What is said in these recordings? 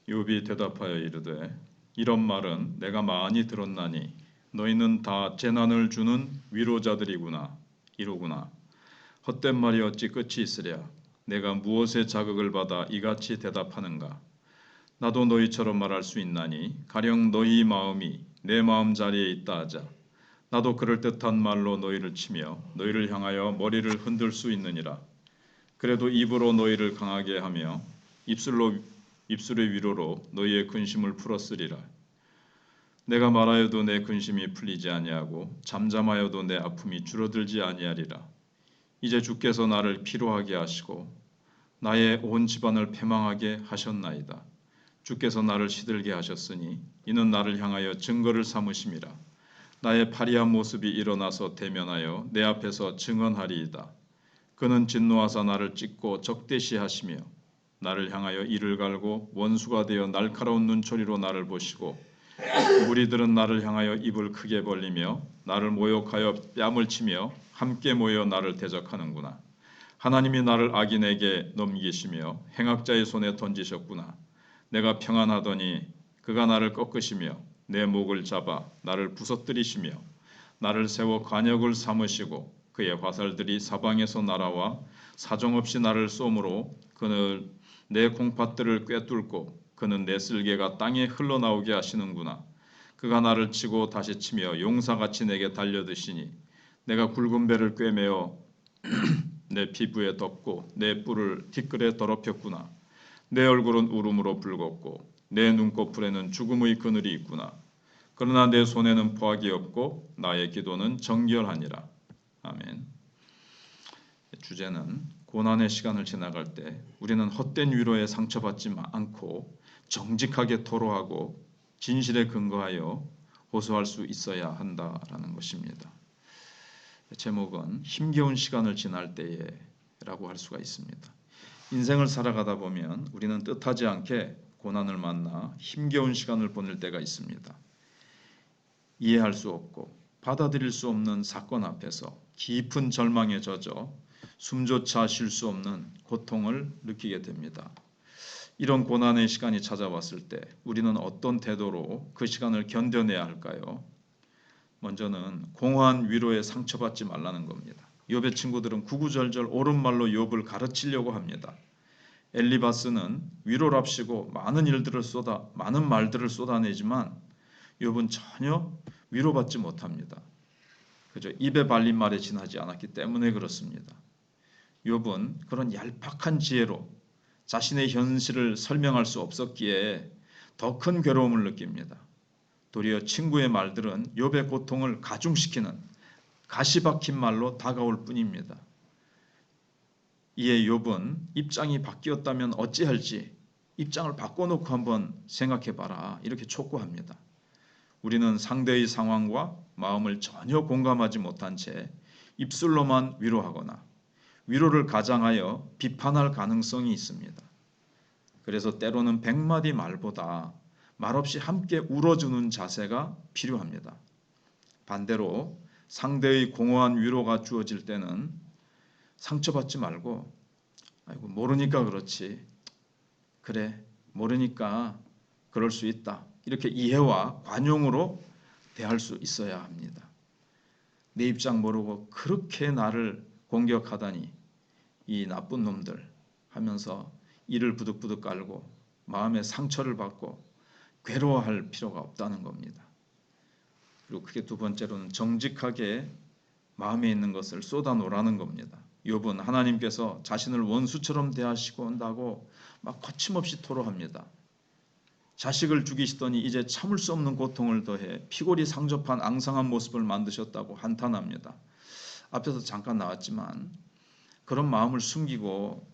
욥이 대답하여 이르되 이런 말은 내가 많이 들었나니 너희는 다 재난을 주는 위로자들이구나. 이로구나. 헛된 말이 어찌 끝이 있으랴. 내가 무엇에 자극을 받아 이같이 대답하는가. 나도 너희처럼 말할 수 있나니 가령 너희 마음이 내 마음 자리에 있다 하자. 나도 그럴듯한 말로 너희를 치며 너희를 향하여 머리를 흔들 수 있느니라. 그래도 입으로 너희를 강하게 하며 입술의 위로로 너희의 근심을 풀었으리라. 내가 말하여도 내 근심이 풀리지 아니하고 잠잠하여도 내 아픔이 줄어들지 아니하리라. 이제 주께서 나를 피로하게 하시고 나의 온 집안을 패망하게 하셨나이다. 주께서 나를 시들게 하셨으니 이는 나를 향하여 증거를 삼으심이라. 나의 파리한 모습이 일어나서 대면하여 내 앞에서 증언하리이다. 그는 진노하사 나를 찢고 적대시하시며 나를 향하여 이를 갈고 원수가 되어 날카로운 눈초리로 나를 보시고 무리들은 나를 향하여 입을 크게 벌리며 나를 모욕하여 뺨을 치며 함께 모여 나를 대적하는구나. 하나님이 나를 악인에게 넘기시며 행악자의 손에 던지셨구나. 내가 평안하더니 그가 나를 꺾으시며 내 목을 잡아 나를 부서뜨리시며 나를 세워 관역을 삼으시고 그의 화살들이 사방에서 날아와 사정없이 나를 쏘므로 그는 내 콩팥들을 꿰뚫고 그는 내 쓸개가 땅에 흘러나오게 하시는구나. 그가 나를 치고 다시 치며 용사같이 내게 달려드시니 내가 굵은 배를 꿰매어 내 피부에 덮고 내 뿔을 티끌에 더럽혔구나. 내 얼굴은 울음으로 붉었고 내 눈꺼풀에는 죽음의 그늘이 있구나. 그러나 내 손에는 포악이 없고 나의 기도는 정결하니라. 아멘. 주제는 고난의 시간을 지나갈 때 우리는 헛된 위로에 상처받지 않고 정직하게 토로하고 진실에 근거하여 호소할 수 있어야 한다라는 것입니다. 제목은 힘겨운 시간을 지날 때에라고 할 수가 있습니다. 인생을 살아가다 보면 우리는 뜻하지 않게 고난을 만나 힘겨운 시간을 보낼 때가 있습니다. 이해할 수 없고 받아들일 수 없는 사건 앞에서 깊은 절망에 젖어 숨조차 쉴 수 없는 고통을 느끼게 됩니다. 이런 고난의 시간이 찾아왔을 때 우리는 어떤 태도로 그 시간을 견뎌내야 할까요? 먼저는 공허한 위로에 상처받지 말라는 겁니다. 욥의 친구들은 구구절절 옳은 말로 욥을 가르치려고 합니다. 엘리바스는 위로랍시고 많은 말들을 쏟아내지만 욥은 전혀 위로받지 못합니다. 그저 입에 발린 말에 지나지 않았기 때문에 그렇습니다. 욥은 그런 얄팍한 지혜로 자신의 현실을 설명할 수 없었기에 더 큰 괴로움을 느낍니다. 도리어 친구의 말들은 욥의 고통을 가중시키는 가시박힌 말로 다가올 뿐입니다. 이에 욥은 입장이 바뀌었다면 어찌할지 입장을 바꿔놓고 한번 생각해봐라 이렇게 촉구합니다. 우리는 상대의 상황과 마음을 전혀 공감하지 못한 채 입술로만 위로하거나 위로를 가장하여 비판할 가능성이 있습니다. 그래서 때로는 100마디 말보다 말없이 함께 울어주는 자세가 필요합니다. 반대로 상대의 공허한 위로가 주어질 때는 상처받지 말고 아이고 모르니까 그렇지. 그래 모르니까 그럴 수 있다. 이렇게 이해와 관용으로 대할 수 있어야 합니다. 내 입장 모르고 그렇게 나를 공격하다니 이 나쁜 놈들 하면서 이를 부득부득 깔고 마음에 상처를 받고 괴로워할 필요가 없다는 겁니다. 그리고 그게 두 번째로는 정직하게 마음에 있는 것을 쏟아놓으라는 겁니다. 욥은 하나님께서 자신을 원수처럼 대하시고 온다고 막 거침없이 토로합니다. 자식을 죽이시더니 이제 참을 수 없는 고통을 더해 피골이 상접한 앙상한 모습을 만드셨다고 한탄합니다. 앞에서 잠깐 나왔지만 그런 마음을 숨기고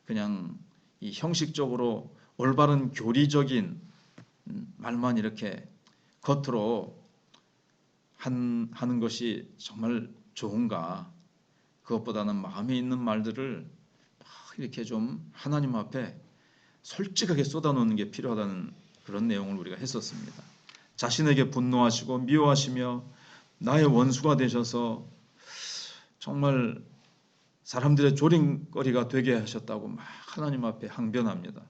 그냥 이 형식적으로 올바른 교리적인 말만 이렇게 겉으로 하는 것이 정말 좋은가? 그것보다는 마음에 있는 말들을 막 이렇게 좀 하나님 앞에 솔직하게 쏟아놓는 게 필요하다는 그런 내용을 우리가 했었습니다. 자신에게 분노하시고 미워하시며 나의 원수가 되셔서 정말 사람들의 조림거리가 되게 하셨다고 막 하나님 앞에 항변합니다.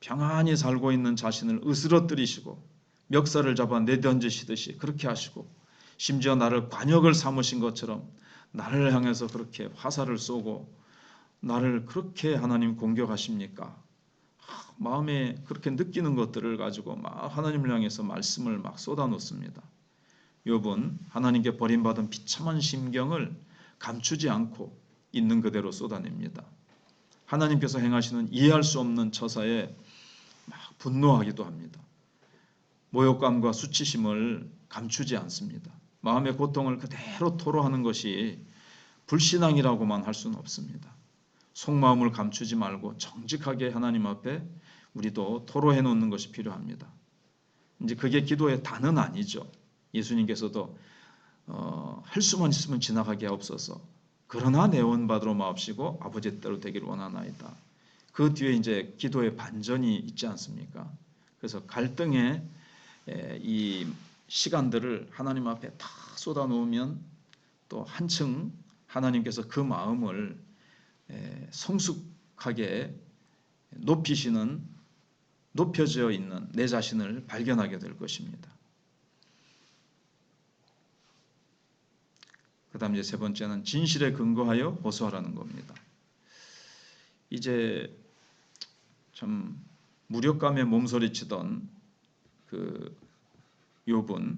평안히 살고 있는 자신을 으스러뜨리시고 멱살을 잡아 내던지시듯이 그렇게 하시고, 심지어 나를 관역을 삼으신 것처럼 나를 향해서 그렇게 화살을 쏘고 나를 그렇게 하나님 공격하십니까? 마음에 그렇게 느끼는 것들을 가지고 막 하나님을 향해서 말씀을 막 쏟아놓습니다. 욥은 하나님께 버림받은 비참한 심경을 감추지 않고 있는 그대로 쏟아냅니다. 하나님께서 행하시는 이해할 수 없는 처사에 막 분노하기도 합니다. 모욕감과 수치심을 감추지 않습니다. 마음의 고통을 그대로 토로하는 것이 불신앙이라고만 할 수는 없습니다. 속마음을 감추지 말고 정직하게 하나님 앞에 우리도 토로해 놓는 것이 필요합니다. 이제 그게 기도의 단은 아니죠. 예수님께서도 할 수만 있으면 지나가게 하옵소서. 그러나 내 원받으러 마옵시고 아버지 뜻대로 되기를 원하나이다. 그 뒤에 이제 기도의 반전이 있지 않습니까? 그래서 갈등의 이 시간들을 하나님 앞에 다 쏟아 놓으면 또 한층 하나님께서 그 마음을 성숙하게 높여져 있는 내 자신을 발견하게 될 것입니다. 그 다음 이제 세 번째는 진실에 근거하여 호소하라는 겁니다. 이제 참 무력감에 몸서리치던 그 욥은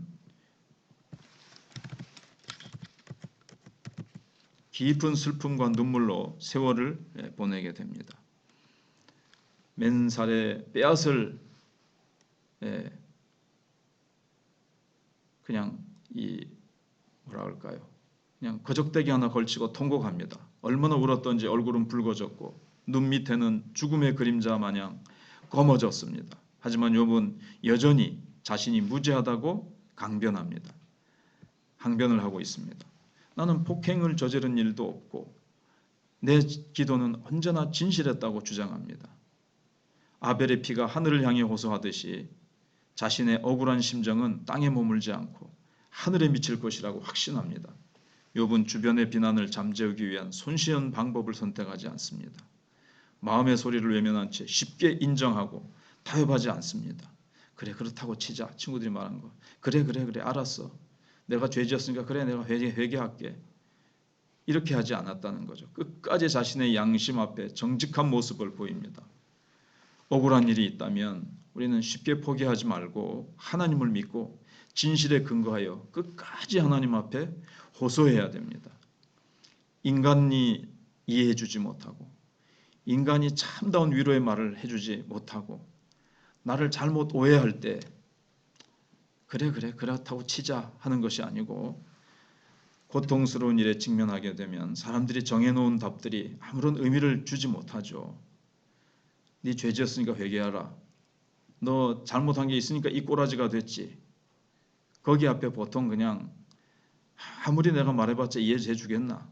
깊은 슬픔과 눈물로 세월을 보내게 됩니다. 맨살에 빼앗을 그냥 뭐라 할까요? 그냥 거적대기 하나 걸치고 통곡합니다. 얼마나 울었던지 얼굴은 붉어졌고 눈 밑에는 죽음의 그림자 마냥 검어졌습니다. 하지만 욥은 여전히 자신이 무죄하다고 강변합니다. 항변을 하고 있습니다. 나는 폭행을 저지른 일도 없고 내 기도는 언제나 진실했다고 주장합니다. 아벨의 피가 하늘을 향해 호소하듯이 자신의 억울한 심정은 땅에 머물지 않고 하늘에 미칠 것이라고 확신합니다. 욥은 주변의 비난을 잠재우기 위한 손쉬운 방법을 선택하지 않습니다. 마음의 소리를 외면한 채 쉽게 인정하고 타협하지 않습니다. 그래 그렇다고 치자. 친구들이 말한 거. 그래 알았어. 내가 죄지었으니까 그래 내가 회개할게. 이렇게 하지 않았다는 거죠. 끝까지 자신의 양심 앞에 정직한 모습을 보입니다. 억울한 일이 있다면 우리는 쉽게 포기하지 말고 하나님을 믿고 진실에 근거하여 끝까지 하나님 앞에 호소해야 됩니다. 인간이 이해해주지 못하고 인간이 참다운 위로의 말을 해주지 못하고 나를 잘못 오해할 때 그래 그렇다고 치자 하는 것이 아니고 고통스러운 일에 직면하게 되면 사람들이 정해놓은 답들이 아무런 의미를 주지 못하죠. 네 죄지었으니까 회개하라. 너 잘못한 게 있으니까 이 꼬라지가 됐지. 거기 앞에 보통 그냥 아무리 내가 말해봤자 이해해 주겠나.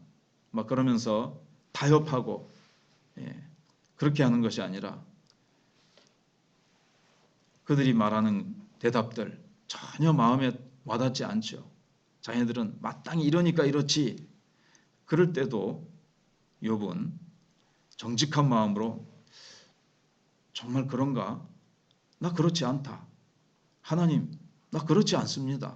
막 그러면서 타협하고 그렇게 하는 것이 아니라 그들이 말하는 대답들 전혀 마음에 와닿지 않죠. 자기들은 마땅히 이러니까 이렇지. 그럴 때도 욥은 정직한 마음으로 정말 그런가? 나 그렇지 않다. 하나님, 나 그렇지 않습니다.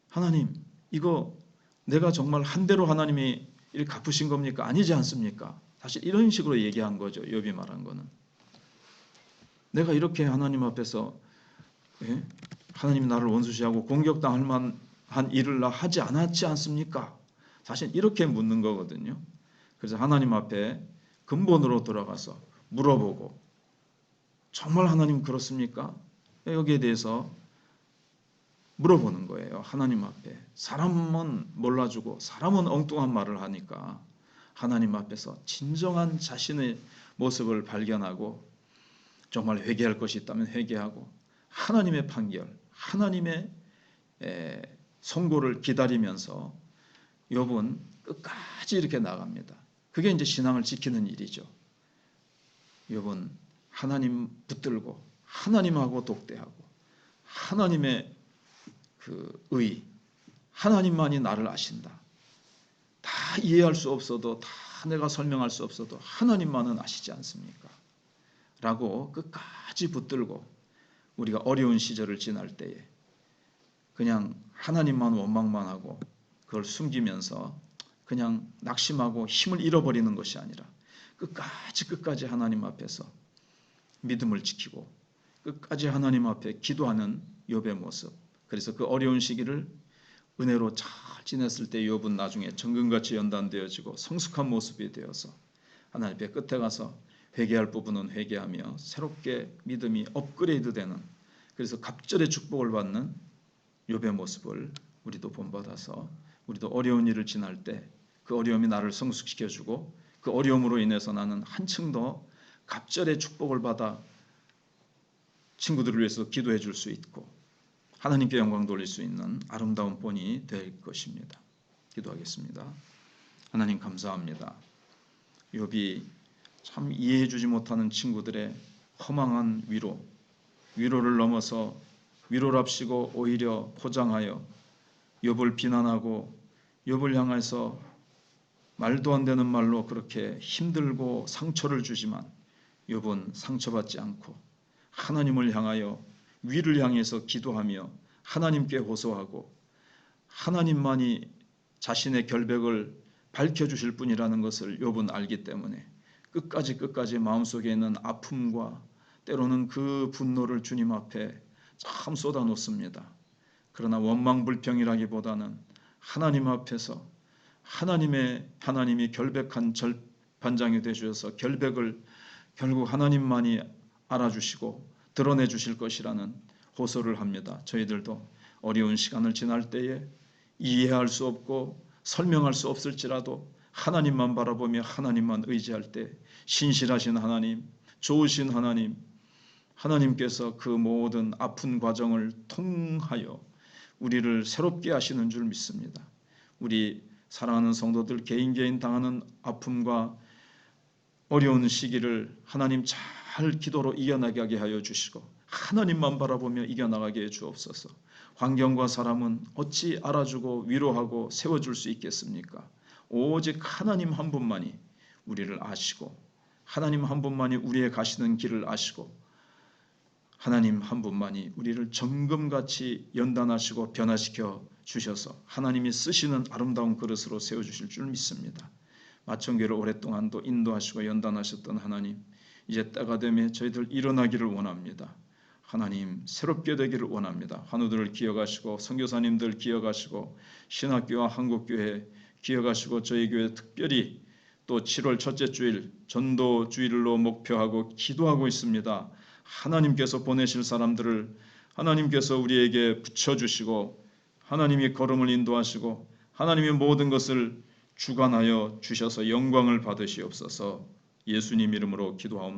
하나님, 이거 내가 정말 한 대로 하나님이 이렇게 갚으신 겁니까? 아니지 않습니까? 사실 이런 식으로 얘기한 거죠. 욥이 말한 거는. 내가 이렇게 하나님 앞에서 하나님 나를 원수시하고 공격당할 만한 일을 나 하지 않았지 않습니까? 사실 이렇게 묻는 거거든요. 그래서 하나님 앞에 근본으로 돌아가서 물어보고 정말 하나님 그렇습니까? 여기에 대해서 물어보는 거예요. 하나님 앞에. 사람은 몰라주고 사람은 엉뚱한 말을 하니까 하나님 앞에서 진정한 자신의 모습을 발견하고 정말 회개할 것이 있다면 회개하고 하나님의 판결, 하나님의 선고를 기다리면서 욥은 끝까지 이렇게 나갑니다. 그게 이제 신앙을 지키는 일이죠. 욥은 하나님 붙들고 하나님하고 독대하고 하나님의 그 의, 하나님만이 나를 아신다. 다 이해할 수 없어도 다 내가 설명할 수 없어도 하나님만은 아시지 않습니까? 라고 끝까지 붙들고 우리가 어려운 시절을 지날 때에 그냥 하나님만 원망만 하고 그걸 숨기면서 그냥 낙심하고 힘을 잃어버리는 것이 아니라 끝까지 하나님 앞에서 믿음을 지키고 끝까지 하나님 앞에 기도하는 욥의 모습. 그래서 그 어려운 시기를 은혜로 잘 지냈을 때 욥은 나중에 정금같이 연단되어지고 성숙한 모습이 되어서 하나님 앞에 끝에 가서 회개할 부분은 회개하며 새롭게 믿음이 업그레이드되는, 그래서 갑절의 축복을 받는 욥의 모습을 우리도 본받아서 우리도 어려운 일을 지날 때 그 어려움이 나를 성숙시켜주고 그 어려움으로 인해서 나는 한층 더 갑절의 축복을 받아 친구들을 위해서 기도해 줄 수 있고 하나님께 영광 돌릴 수 있는 아름다운 본이 될 것입니다. 기도하겠습니다. 하나님 감사합니다. 욥이 참 이해해 주지 못하는 친구들의 허망한 위로를 넘어서 위로랍시고 오히려 포장하여 욥을 비난하고 욥을 향해서 말도 안 되는 말로 그렇게 힘들고 상처를 주지만 욥은 상처받지 않고 하나님을 향하여 위를 향해서 기도하며 하나님께 호소하고 하나님만이 자신의 결백을 밝혀주실 분이라는 것을 욥은 알기 때문에 끝까지 마음속에 있는 아픔과 때로는 그 분노를 주님 앞에 참 쏟아놓습니다. 그러나 원망불평이라기보다는 하나님 앞에서 하나님이 결백한 절반장이 되셔서 결백을 결국 하나님만이 알아주시고 드러내 주실 것이라는 호소를 합니다. 저희들도 어려운 시간을 지날 때에 이해할 수 없고 설명할 수 없을지라도 하나님만 바라보며 하나님만 의지할 때 신실하신 하나님, 좋으신 하나님, 하나님께서 그 모든 아픈 과정을 통하여 우리를 새롭게 하시는 줄 믿습니다. 우리 사랑하는 성도들 개인 당하는 아픔과 어려운 시기를 하나님 잘 기도로 이겨나가게 하여 주시고 하나님만 바라보며 이겨나가게 해 주옵소서. 환경과 사람은 어찌 알아주고 위로하고 세워줄 수 있겠습니까? 오직 하나님 한 분만이 우리를 아시고 하나님 한 분만이 우리의 가시는 길을 아시고 하나님 한 분만이 우리를 정금같이 연단하시고 변화시켜 주셔서 하나님이 쓰시는 아름다운 그릇으로 세워주실 줄 믿습니다. 마천교를 오랫동안도 인도하시고 연단하셨던 하나님, 이제 때가 되면 저희들 일어나기를 원합니다. 하나님 새롭게 되기를 원합니다. 환우들을 기억하시고 선교사님들 기억하시고 신학교와 한국교회 기억하시고 저희 교회 특별히 또 7월 첫째 주일 전도 주일로 목표하고 기도하고 있습니다. 하나님께서 보내실 사람들을 하나님께서 우리에게 붙여주시고 하나님이 걸음을 인도하시고 하나님의 모든 것을 주관하여 주셔서 영광을 받으시옵소서. 예수님 이름으로 기도하옵나이다.